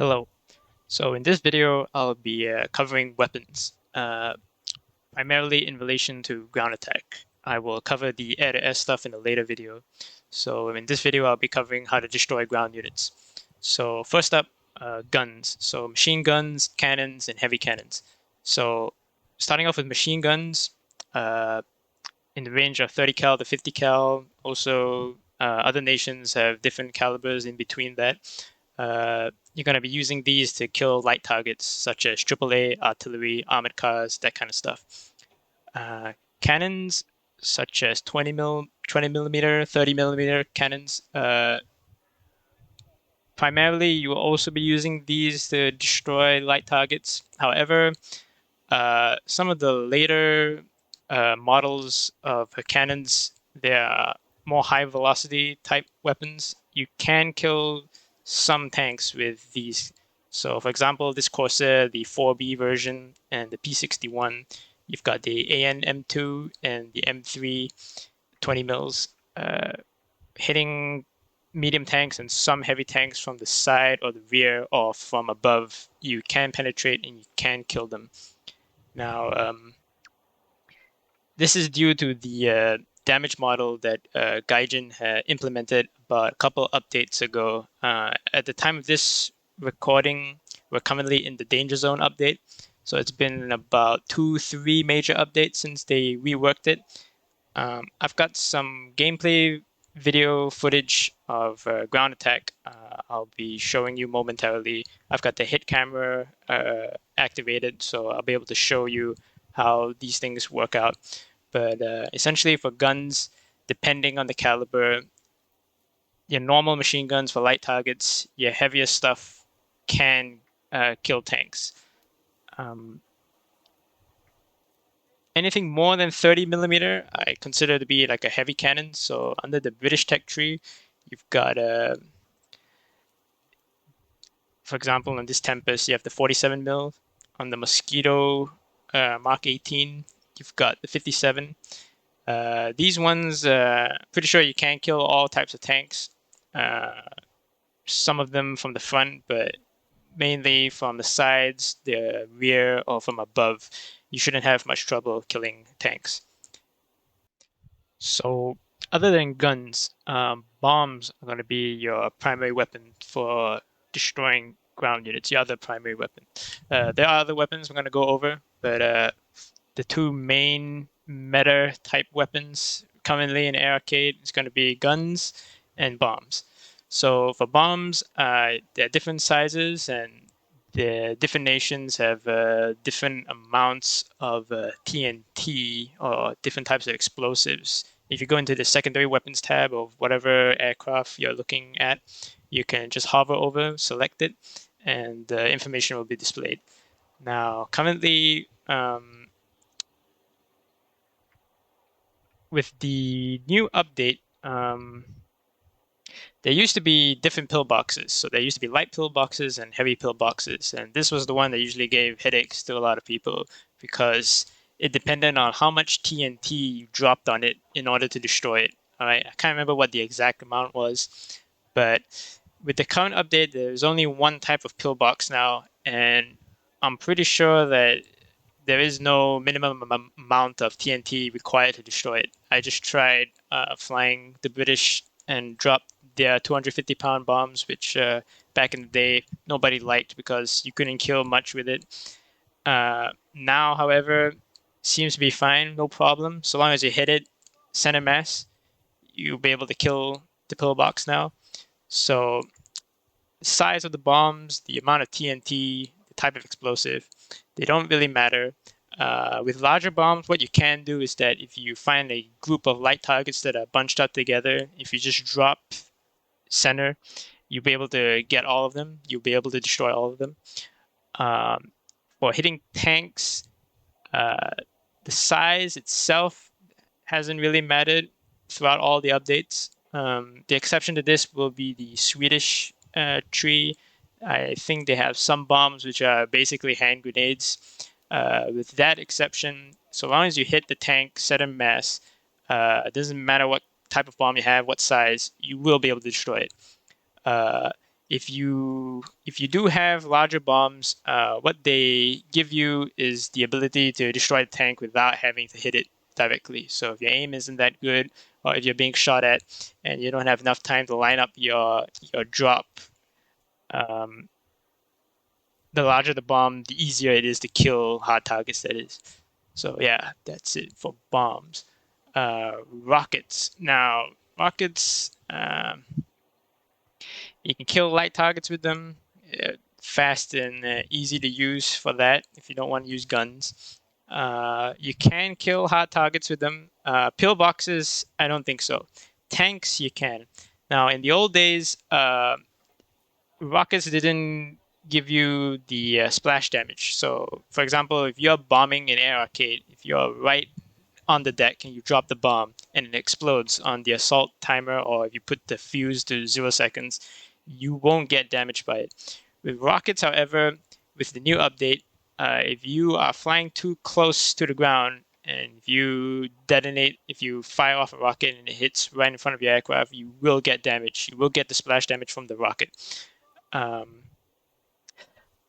Hello. So in this video, I'll be covering weapons, primarily in relation to ground attack. I will cover the air-to-air stuff in a later video. So in this video, I'll be covering how to destroy ground units. So first up, guns. So machine guns, cannons, and heavy cannons. So starting off with machine guns, uh, in the range of 30 cal to 50 cal. Also, other nations have different calibers in between that. You're going to be using these to kill light targets such as AAA, artillery, armored cars, that kind of stuff. Cannons such as 20 millimeter, 30 millimeter cannons. Primarily, you will also be using these to destroy light targets. However, some of the later models of cannons, they are more high velocity type weapons. You can kill some tanks with these. So, for example, this Corsair, the 4B version, and the P61, you've got the AN M2 and the M3 20 mils, hitting medium tanks and some heavy tanks from the side or the rear or from above. You can penetrate and you can kill them. Now, this is due to the damage model that Gaijin had implemented about a couple updates ago. At the time of this recording, we're currently in the Danger Zone update. So it's been about 2-3 major updates since they reworked it. I've got some gameplay video footage of ground attack. I'll be showing you momentarily. I've got the hit camera activated, so I'll be able to show you how these things work out. But essentially for guns, depending on the caliber, your normal machine guns for light targets, your heavier stuff can kill tanks. Anything more than 30 millimeter, I consider to be like a heavy cannon. So under the British tech tree, you've got, for example, on this Tempest, you have the 47 mil. On the Mosquito Mark 18, you've got the 57. These ones, pretty sure you can kill all types of tanks. Some of them from the front, but mainly from the sides, the rear, or from above. You shouldn't have much trouble killing tanks. So, other than guns, bombs are going to be your primary weapon for destroying ground units, your other primary weapon. There are other weapons we're going to go over, but the two main meta type weapons currently in Air Arcade is going to be guns and bombs. So for bombs, there are different sizes and the different nations have different amounts of TNT or different types of explosives. If you go into the secondary weapons tab of whatever aircraft you're looking at, you can just hover over, select it, and the information will be displayed. Now, currently, with the new update, there used to be different pillboxes. So there used to be light pillboxes and heavy pillboxes. And this was the one that usually gave headaches to a lot of people because it depended on how much TNT you dropped on it in order to destroy it. All right, I can't remember what the exact amount was, but with the current update, there's only one type of pillbox now, and I'm pretty sure that there is no minimum amount of TNT required to destroy it. I just tried flying the British and dropped their 250-pound bombs, which back in the day nobody liked because you couldn't kill much with it. Now, however, seems to be fine, no problem. So long as you hit it center mass, you'll be able to kill the pillbox now. So the size of the bombs, the amount of TNT, the type of explosive, they don't really matter. With larger bombs, what you can do is that if you find a group of light targets that are bunched up together, if you just drop center, you'll be able to get all of them. You'll be able to destroy all of them. For hitting tanks, the size itself hasn't really mattered throughout all the updates. The exception to this will be the Swedish tree. I think they have some bombs which are basically hand grenades. With that exception, so long as you hit the tank center mass, it doesn't matter what type of bomb you have, what size, you will be able to destroy it. if you do have larger bombs, what they give you is the ability to destroy the tank without having to hit it directly. So if your aim isn't that good, or if you're being shot at and you don't have enough time to line up your drop, um, the larger the bomb, the easier it is to kill hard targets. That is. So yeah, that's it for bombs. Rockets. Now rockets. You can kill light targets with them. Fast and easy to use for that if you don't want to use guns. You can kill hard targets with them. Pillboxes, I don't think so. Tanks, you can. Now, in the old days, rockets didn't give you the splash damage. So, for example, if you're bombing an air arcade, if you're right on the deck and you drop the bomb and it explodes on the assault timer, or if you put the fuse to 0 seconds, you won't get damaged by it. With rockets, however, with the new update, if you are flying too close to the ground and if you detonate, if you fire off a rocket and it hits right in front of your aircraft, you will get damage. You will get the splash damage from the rocket.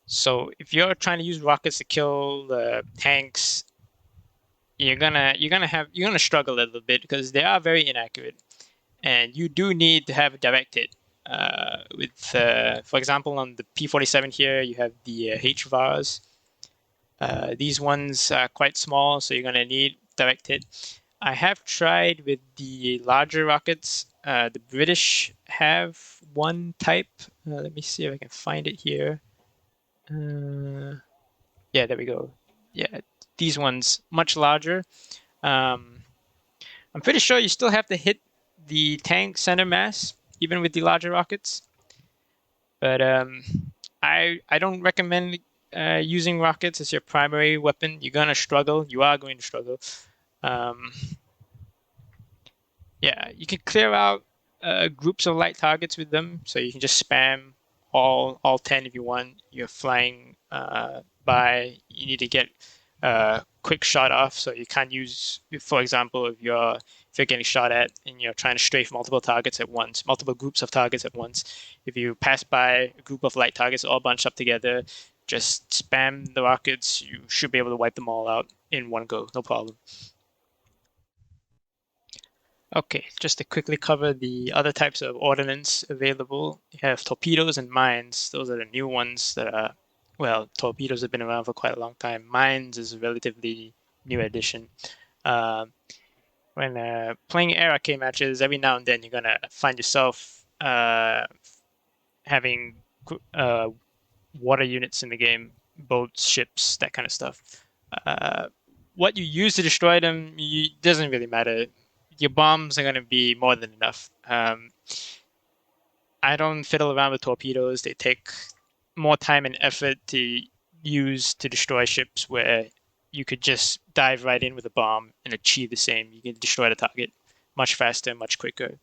So if you're trying to use rockets to kill the tanks, you're gonna struggle a little bit because they are very inaccurate, and you do need to have a direct hit. For example, on the P-47 here, you have the HVARs. These ones are quite small, so you're gonna need direct hit. I have tried with the larger rockets. The British have one type. Let me see if I can find it here. Yeah, there we go. Yeah, these ones much larger. I'm pretty sure you still have to hit the tank center mass, even with the larger rockets. But I don't recommend using rockets as your primary weapon. You're gonna struggle. You are going to struggle. Yeah, you can clear out groups of light targets with them, so you can just spam all 10 if you want. You're flying by. You need to get quick shot off, so you can't use, for example, if you're getting shot at and you're trying to strafe multiple targets at once, multiple groups of targets at once. If you pass by a group of light targets all bunched up together, just spam the rockets. You should be able to wipe them all out in one go, no problem. Okay, just to quickly cover the other types of ordnance available, you have torpedoes and mines. Those are the new ones that are, well, torpedoes have been around for quite a long time. Mines is a relatively new addition. When playing air arcade matches, every now and then you're gonna find yourself having water units in the game, boats, ships, that kind of stuff. What you use to destroy them doesn't really matter. Your bombs are going to be more than enough. I don't fiddle around with torpedoes. They take more time and effort to use to destroy ships, where you could just dive right in with a bomb and achieve the same. You can destroy the target much faster, much quicker.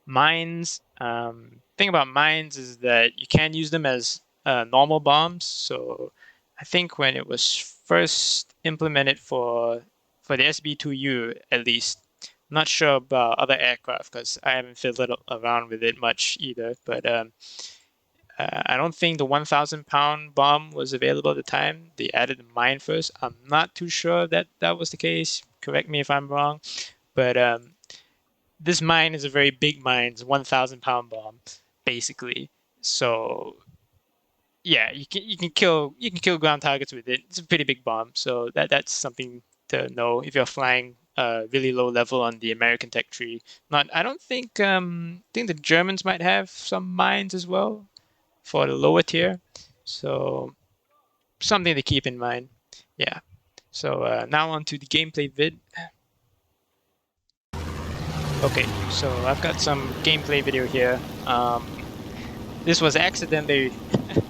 Mines. Thing about mines is that you can use them as normal bombs. So I think when it was first implemented for the SB2U, at least, I'm not sure about other aircraft because I haven't fiddled around with it much either. But I don't think the 1,000-pound bomb was available at the time. They added the mine first. I'm not too sure that was the case. Correct me if I'm wrong. But this mine is a very big mine. It's a 1,000-pound bomb, basically. So yeah, you can kill ground targets with it. It's a pretty big bomb, so that's something to know if you're flying really low level on the American tech tree. I don't think the Germans might have some mines as well for the lower tier, so something to keep in mind. Yeah. So now on to the gameplay vid. Okay, so I've got some gameplay video here. This was accidentally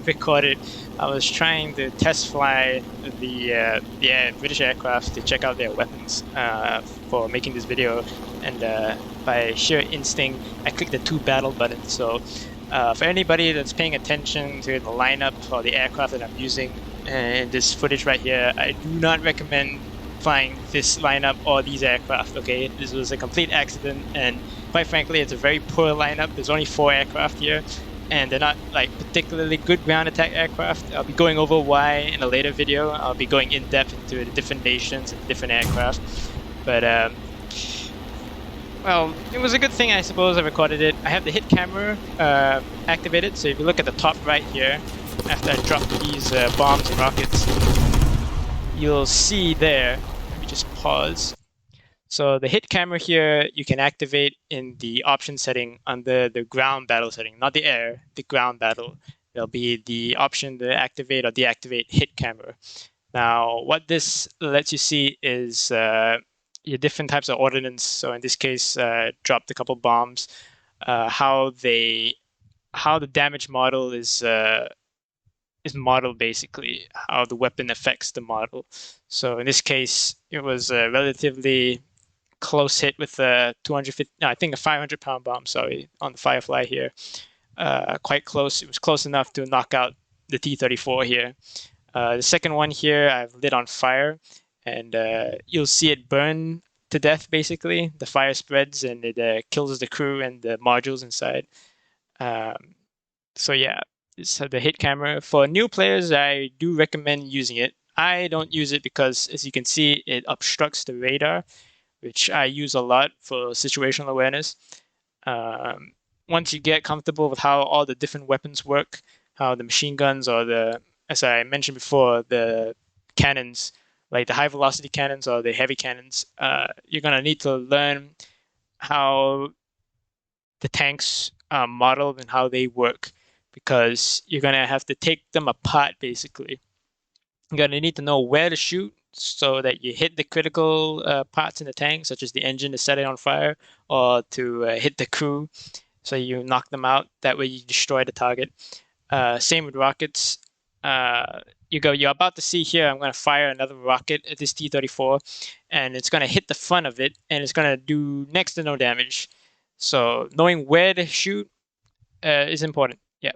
recorded. I was trying to test fly the British aircraft to check out their weapons for making this video, and by sheer instinct, I clicked the 2 battle button. So for anybody that's paying attention to the lineup or the aircraft that I'm using in this footage right here, I do not recommend flying this lineup or these aircraft. Okay, this was a complete accident, and quite frankly, it's a very poor lineup. There's only 4 aircraft here. and they're not like particularly good ground attack aircraft. I'll be going over why in a later video. I'll be going in depth into the different nations and different aircraft. But well, it was a good thing, I suppose, I recorded it. I have the hit camera activated, so if you look at the top right here, after I drop these bombs and rockets, you'll see there. Let me just pause. So the hit camera here, you can activate in the option setting under the ground battle setting, not the air, the ground battle. There'll be the option to activate or deactivate hit camera. Now, what this lets you see is your different types of ordnance. So in this case, dropped a couple bombs. How the damage model is modeled, basically how the weapon affects the model. So in this case, it was a relatively close hit with a 250, no, I think a 500-pound bomb. Sorry, on the Firefly here. Quite close. It was close enough to knock out the T-34 here. The second one here, I've lit on fire, and you'll see it burn to death, basically. The fire spreads, and it kills the crew and the modules inside. So yeah, it's the hit camera. For new players, I do recommend using it. I don't use it because, as you can see, it obstructs the radar, which I use a lot for situational awareness. Once you get comfortable with how all the different weapons work, how the machine guns or the, as I mentioned before, the cannons, like the high velocity cannons or the heavy cannons, you're going to need to learn how the tanks are modeled and how they work, because you're going to have to take them apart, basically. You're going to need to know where to shoot so that you hit the critical parts in the tank, such as the engine to set it on fire, or to hit the crew so you knock them out. That way you destroy the target. Same with rockets. You're about to see here, I'm going to fire another rocket at this T-34, and it's going to hit the front of it, and it's going to do next to no damage. So knowing where to shoot is important. Yeah.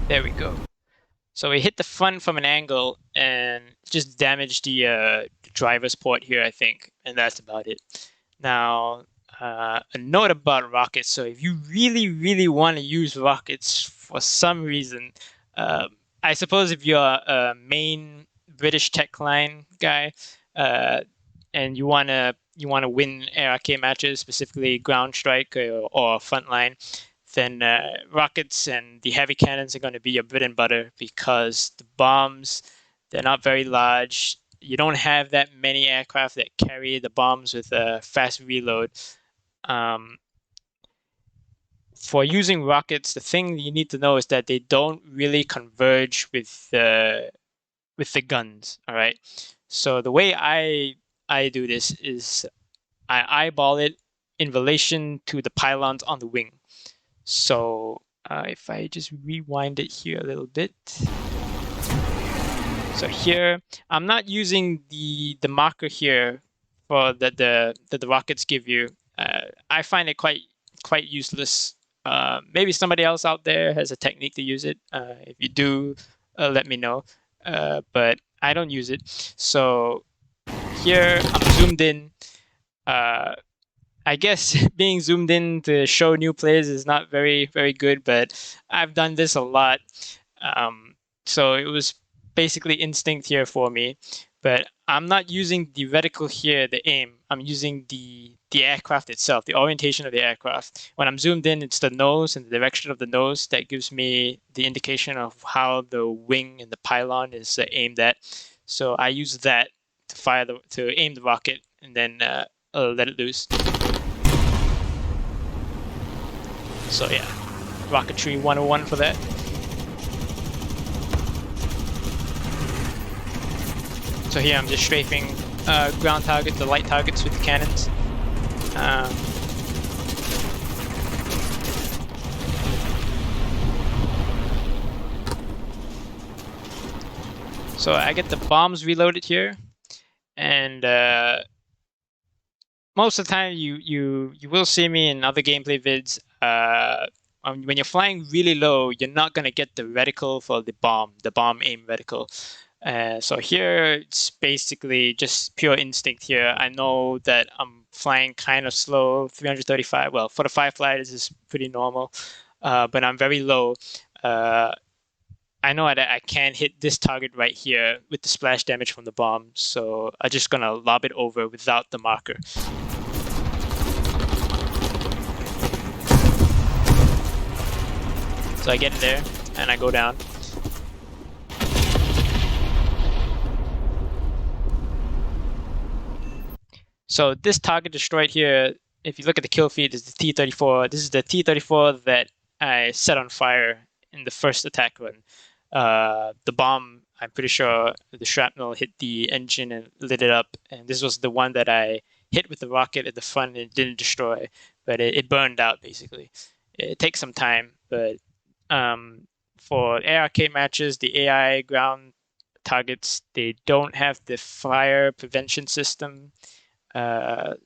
There we go. So we hit the front from an angle and just damaged the driver's port here, I think, and that's about it. Now, a note about rockets. So if you really, really want to use rockets for some reason, I suppose if you're a main British tech line guy, and you wanna win ARK matches, specifically ground strike or frontline, then rockets and the heavy cannons are going to be your bread and butter, because the bombs, they're not very large. You don't have that many aircraft that carry the bombs with a fast reload. For using rockets, the thing you need to know is that they don't really converge with the guns. All right. So the way I do this is I eyeball it in relation to the pylons on the wing. So if I just rewind it here a little bit. So here, I'm not using the marker here for that the rockets give you. I find it quite useless. Maybe somebody else out there has a technique to use it. If you do, let me know. But I don't use it. So here I'm zoomed in. I guess being zoomed in to show new players is not very, very good, but I've done this a lot. So it was basically instinct here for me. But I'm not using the reticle here, the aim. I'm using the aircraft itself, the orientation of the aircraft. When I'm zoomed in, it's the nose and the direction of the nose that gives me the indication of how the wing and the pylon is aimed at. So I use that to aim the rocket and then let it loose. So yeah, Rocketry 101 for that. So here I'm just strafing ground targets, the light targets with the cannons. So I get the bombs reloaded here, and most of the time you will see me in other gameplay vids. When you're flying really low, you're not gonna get the reticle for the bomb aim reticle. So here it's basically just pure instinct here. I know that I'm flying kind of slow, 335. Well, for the Firefly, this is pretty normal, but I'm very low. Uh, I know that I can hit this target right here with the splash damage from the bomb, so I'm just gonna lob it over without the marker. So I get in there, and I go down. So this target destroyed here, if you look at the kill feed, is the T-34. This is the T-34 that I set on fire in the first attack run. The bomb, I'm pretty sure the shrapnel hit the engine and lit it up. And this was the one that I hit with the rocket at the front and it didn't destroy, but it burned out basically. It takes some time, but for ARK matches, the AI ground targets, they don't have the fire prevention system.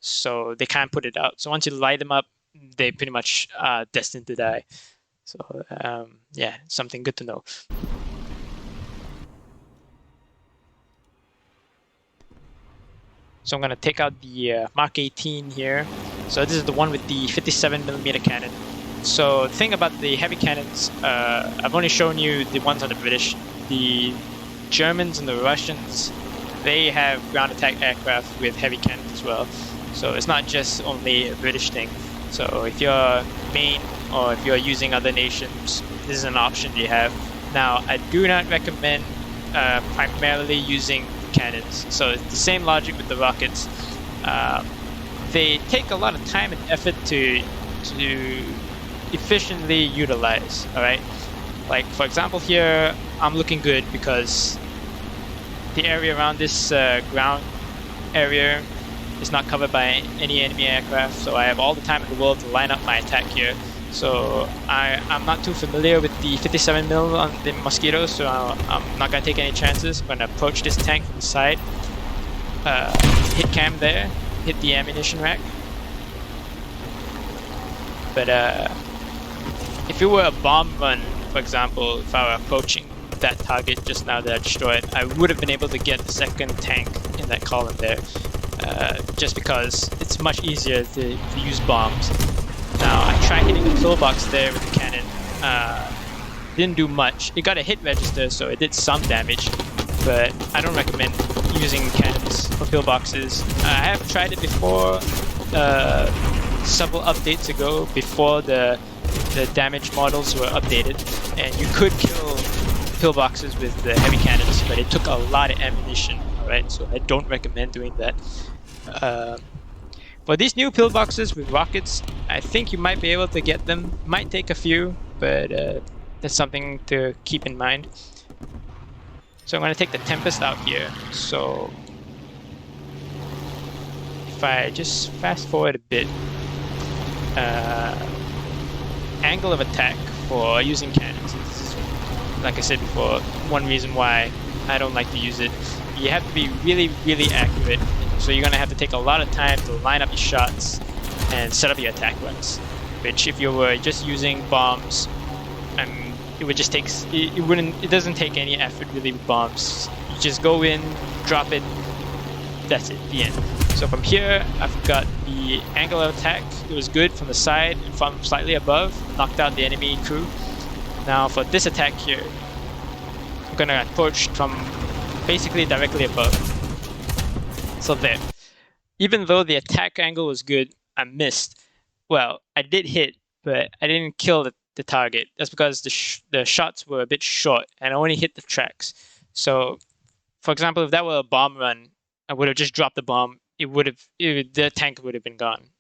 So they can't put it out. So once you light them up, they pretty much are destined to die. So yeah, something good to know. So I'm gonna take out the Mark 18 here. So this is the one with the 57mm cannon. So the thing about the heavy cannons, I've only shown you the ones on the British. The Germans and the Russians, they have ground attack aircraft with heavy cannons as well. So it's not just only a British thing. So if you're Maine or if you're using other nations, this is an option you have. Now, I do not recommend primarily using cannons. So it's the same logic with the rockets. They take a lot of time and effort to efficiently utilize, all right? Like, for example, here, I'm looking good because the area around this ground area is not covered by any enemy aircraft, so I have all the time in the world to line up my attack here. So I'm not too familiar with the 57mm on the Mosquito, so I'm not going to take any chances. I'm going to approach this tank from the side, hit cam there, hit the ammunition rack. But if it were a bomb run, for example, if I were approaching that target just now that I destroyed, I would have been able to get the second tank in that column there, just because it's much easier to use bombs. Now, I tried hitting the pillbox there with the cannon. Didn't do much. It got a hit register, so it did some damage, but I don't recommend using cannons for pillboxes. I have tried it before, several updates ago, before the damage models were updated, and you could kill pillboxes with the heavy cannons, but it took a lot of ammunition, alright? So I don't recommend doing that. For these new pillboxes with rockets, I think you might be able to get them. Might take a few, but that's something to keep in mind. So I'm going to take the Tempest out here. So if I just fast forward a bit, angle of attack for using cannons is, like I said before, one reason why I don't like to use it. You have to be really, really accurate. So you're going to have to take a lot of time to line up your shots and set up your attack runs. Which, if you were just using bombs, it would just take. It doesn't take any effort really with bombs. You just go in, drop it. That's it. The end. So from here, I've got the angle of attack. It was good from the side and from slightly above. Knocked out the enemy crew. Now for this attack here, I'm going to approach from basically directly above. So there. Even though the attack angle was good, I missed. Well, I did hit, but I didn't kill the target. That's because the shots were a bit short, and I only hit the tracks. So, for example, if that were a bomb run, I would have just dropped the bomb. The tank would have been gone.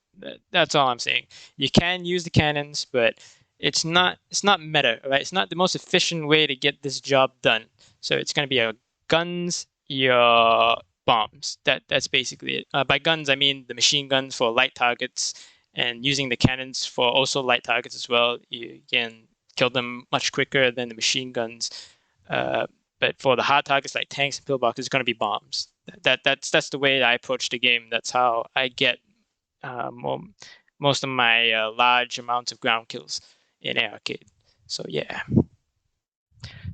That's all I'm saying. You can use the cannons, but it's not meta, right? It's not the most efficient way to get this job done. So it's going to be your guns, your bombs. That's basically it. By guns, I mean the machine guns for light targets, and using the cannons for also light targets as well. You can kill them much quicker than the machine guns. But for the hard targets like tanks and pillboxes, it's going to be bombs. That's the way I approach the game. That's how I get most of my large amounts of ground kills in Arcade. So yeah.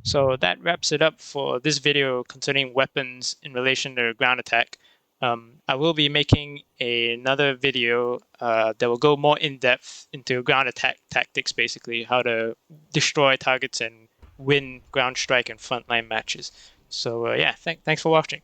So that wraps it up for this video concerning weapons in relation to ground attack. I will be making another video that will go more in depth into ground attack tactics, basically how to destroy targets and win ground strike and frontline matches. So yeah, thanks for watching.